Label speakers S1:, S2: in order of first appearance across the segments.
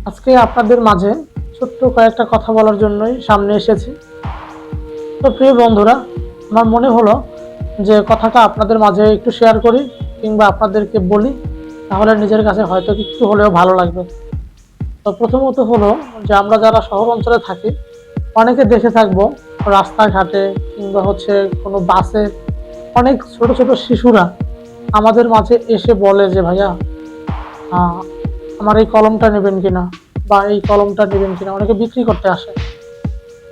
S1: আজকে আপনাদের মাঝে ছোট্ট কয়েকটা কথা বলার জন্যই সামনে এসেছি। তো প্রিয় বন্ধুরা, আমার মনে হলো যে কথাটা আপনাদের মাঝে একটু শেয়ার করি কিংবা আপনাদেরকে বলি, তাহলে নিজের কাছে হয়তো একটু হলেও ভালো লাগবে। তো প্রথমত হলো যে আমরা যারা শহর অঞ্চলে থাকি, অনেকে দেখে থাকবো রাস্তাঘাটে কিংবা কোনো বাসে অনেক ছোট ছোট শিশুরা আমাদের মাঝে এসে বলে যে ভাইয়া, আমার এই কলমটা নেবেন কিনা বা এই কলমটা নেবেন কিনা, অনেকে বিক্রি করতে আসে।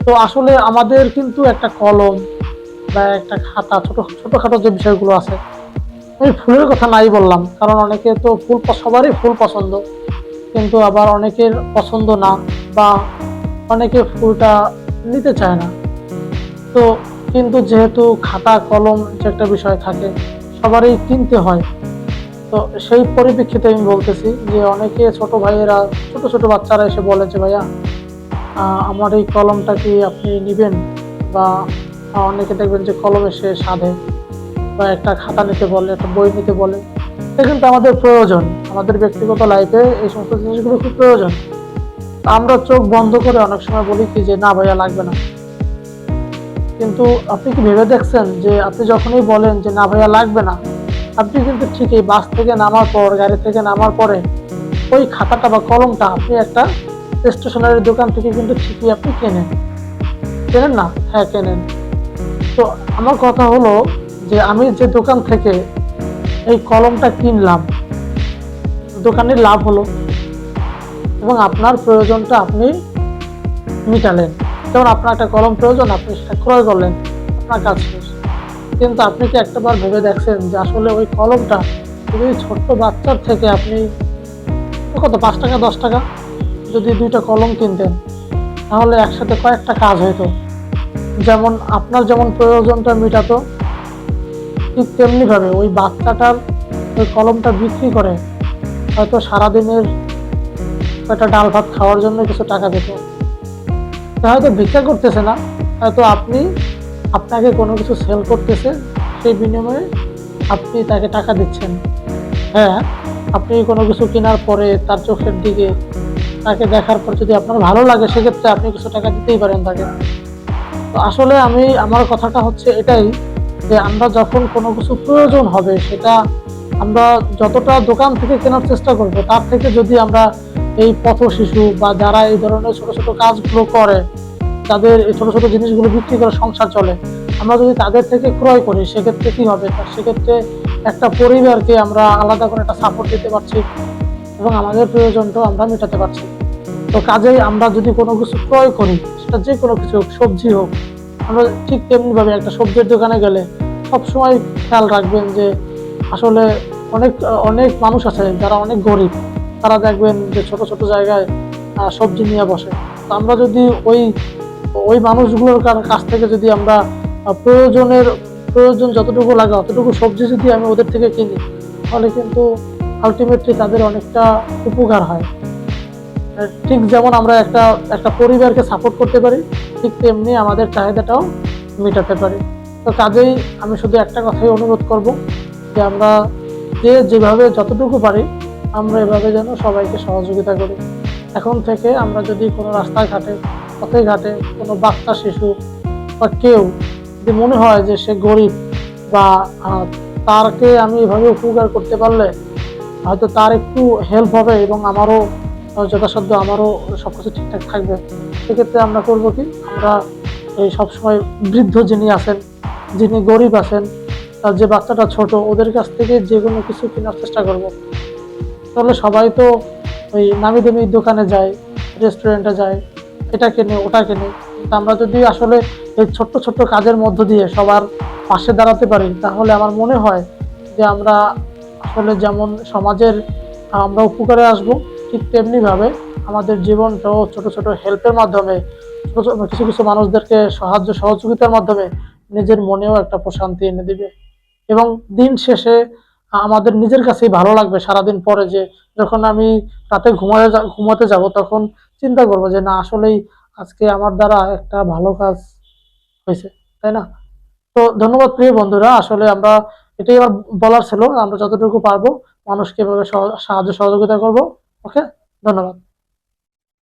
S1: তো আসলে আমাদের কিন্তু একটা কলম বা একটা খাতা, ছোটখাটো যে বিষয়গুলো আছে, আমি ফুলের কথা নাই বললাম, কারণ অনেকে তো সবারই ফুল পছন্দ, কিন্তু আবার অনেকের পছন্দ না, বা অনেকে ফুলটা নিতে চায় না। তো কিন্তু যেহেতু খাতা কলম যে একটা বিষয় থাকে, সবারই কিনতে হয়। তো সেই পরিপ্রেক্ষিতে আমি বলতেছি যে অনেকে ছোট ভাইয়েরা, ছোট ছোট বাচ্চারা এসে বলে যে ভাইয়া, আমার এই কলমটা কি আপনি নিবেন, বা অনেকে দেখবেন যে কলম এসে সাধে, বা একটা খাতা নিতে বলে, একটা বই নিতে বলে। এটা কিন্তু আমাদের প্রয়োজন, আমাদের ব্যক্তিগত লাইফে এই সমস্ত জিনিসগুলো খুব প্রয়োজন। আমরা চোখ বন্ধ করে অনেক সময় বলি কি যে না ভাইয়া লাগবে না, কিন্তু আপনি কি ভেবে দেখছেন যে আপনি যখনই বলেন যে না ভাইয়া লাগবে না, আপনি কিন্তু ঠিকই বাস থেকে নামার পর, গাড়ি থেকে নামার পরে ওই খাতাটা বা কলমটা আপনি একটা স্টেশনারি দোকান থেকে কিন্তু ঠিকই আপনি কেনেন। কেনেন না? হ্যাঁ, কেনেন। তো আমার কথা হলো যে আমি যে দোকান থেকে এই কলমটা কিনলাম, দোকানের লাভ হলো এবং আপনার প্রয়োজনটা আপনি মিটালেন। যেমন আপনার একটা কলম প্রয়োজন, আপনি সেটা ক্রয় করলেন, আপনার কাজ শেষ। কিন্তু আপনি কি একটাবার ভেবে দেখছেন যে আসলে ওই কলমটা যদি ছোট্ট বাচ্চার থেকে আপনি কত, 5 টাকা 10 টাকা যদি 2টা কলম কিনতেন, তাহলে একসাথে কয়েকটা কাজ হইতো। যেমন আপনার যেমন প্রয়োজনটা মিটাতো, ঠিক তেমনি ভাবে ওই বাচ্চাটার ওই কলমটা বিক্রি করে হয়তো সারাদিনের একটা ডাল ভাত খাওয়ার জন্য কিছু টাকা দিত। হয়তো ভিক্ষা করতেছে না, হয়তো আপনাকে কোনো কিছু সেল করতেছে, সেই বিনিময়ে আপনি তাকে টাকা দিচ্ছেন। হ্যাঁ, আপনি কোনো কিছু কেনার পরে তার চোখের দিকে তাকে দেখার পর যদি আপনার ভালো লাগে, সেক্ষেত্রে আপনি কিছু টাকা দিতেই পারেন তাকে। তো আসলে আমার কথাটা হচ্ছে এটাই, যে আমরা যখন কোনো কিছু প্রয়োজন হবে, সেটা আমরা যতটা দোকান থেকে কেনার চেষ্টা করব, তার থেকে যদি আমরা এই পথ শিশু বা যারা এই ধরনের ছোট ছোট কাজগুলো করে, তাদের এই ছোট ছোট জিনিসগুলো বিক্রি করে সংসার চলে, আমরা যদি তাদের থেকে ক্রয় করি, সেক্ষেত্রে কি হবে? সেক্ষেত্রে একটা পরিবারকে আমরা আলাদা করে একটা সাপোর্ট দিতে পারছি এবং আমাদের প্রয়োজনটাও আমরা মেটাতে পারছি। তো কাজেই আমরা যদি কোনো কিছু ক্রয় করি, সেটা যে কোনো কিছু হোক, সবজি হোক, আমরা ঠিক তেমনি ভাবে একটা সবজির দোকানে গেলে সবসময় খেয়াল রাখবেন যে আসলে অনেক অনেক মানুষ আছে যারা অনেক গরিব, তারা দেখবেন যে ছোট ছোট জায়গায় সবজি নিয়ে বসে। তো আমরা যদি ওই ওই মানুষগুলোর কাছ থেকে যদি আমরা প্রয়োজন যতটুকু লাগে অতটুকু সবজি যদি আমি ওদের থেকে কিনি, তাহলে কিন্তু আলটিমেটলি তাদের অনেকটা উপকার হয়। ঠিক যেমন আমরা একটা একটা পরিবারকে সাপোর্ট করতে পারি, ঠিক তেমনি আমাদের চাহিদাটাও মেটাতে পারি। তো কাজেই আমি শুধু একটা কথাই অনুরোধ করব, যে আমরা যেভাবে যতটুকু পারি, আমরা এভাবে যেন সবাইকে সহযোগিতা করি। এখন থেকে আমরা যদি কোনো রাস্তায় ঘাটে, পথে ঘাটে কোনো বাচ্চা শিশু বা কেউ যদি মনে হয় যে সে গরিব, বা তারকে আমি এভাবে উপকার করতে পারলে হয়তো তার একটু হেল্প হবে এবং আমারও যথাসাধ্য আমারও সবকিছু ঠিকঠাক থাকবে, সেক্ষেত্রে আমরা করবো কি, আমরা এই সবসময় বৃদ্ধ যিনি আছেন, যিনি গরিব আছেন, তার যে বাচ্চাটা ছোট, ওদের কাছ থেকে যে কোনো কিছু কেনার চেষ্টা করব। তাহলে সবাই তো ওই নামি দামি দোকানে যায়, রেস্টুরেন্টে যায়, এটা কেনে ওটা কেনে, কিন্তু আমরা যদি আসলে এই ছোট্ট ছোট্ট কাজের মধ্য দিয়ে সবার পাশে দাঁড়াতে পারি, তাহলে আমার মনে হয় যে আমরা আসলে যেমন সমাজের আমরা উপকারে আসব, ঠিক তেমনি ভাবে আমাদের জীবনটাও ছোট ছোট হেল্পের মাধ্যমে, ছোট ছোট কিছু কিছু মানুষদেরকে সহযোগিতার মাধ্যমে নিজের মনেও একটা প্রশান্তি এনে দিবে। এবং দিন শেষে আমাদের নিজের কাছেই ভালো লাগবে সারাদিন পরে, যে যখন আমি রাতে ঘুমাতে যাব, তখন চিন্তা করব যে না, আসলেই আজকে আমার দ্বারা একটা ভালো কাজ হয়েছে, তাই না? তো ধন্যবাদ প্রিয় বন্ধুরা, আসলে আমরা এটাই আমার বলার ছিল, আমরা যতটুকু পারবো মানুষকে এভাবে সাহায্য সহযোগিতা করব। ওকে, ধন্যবাদ।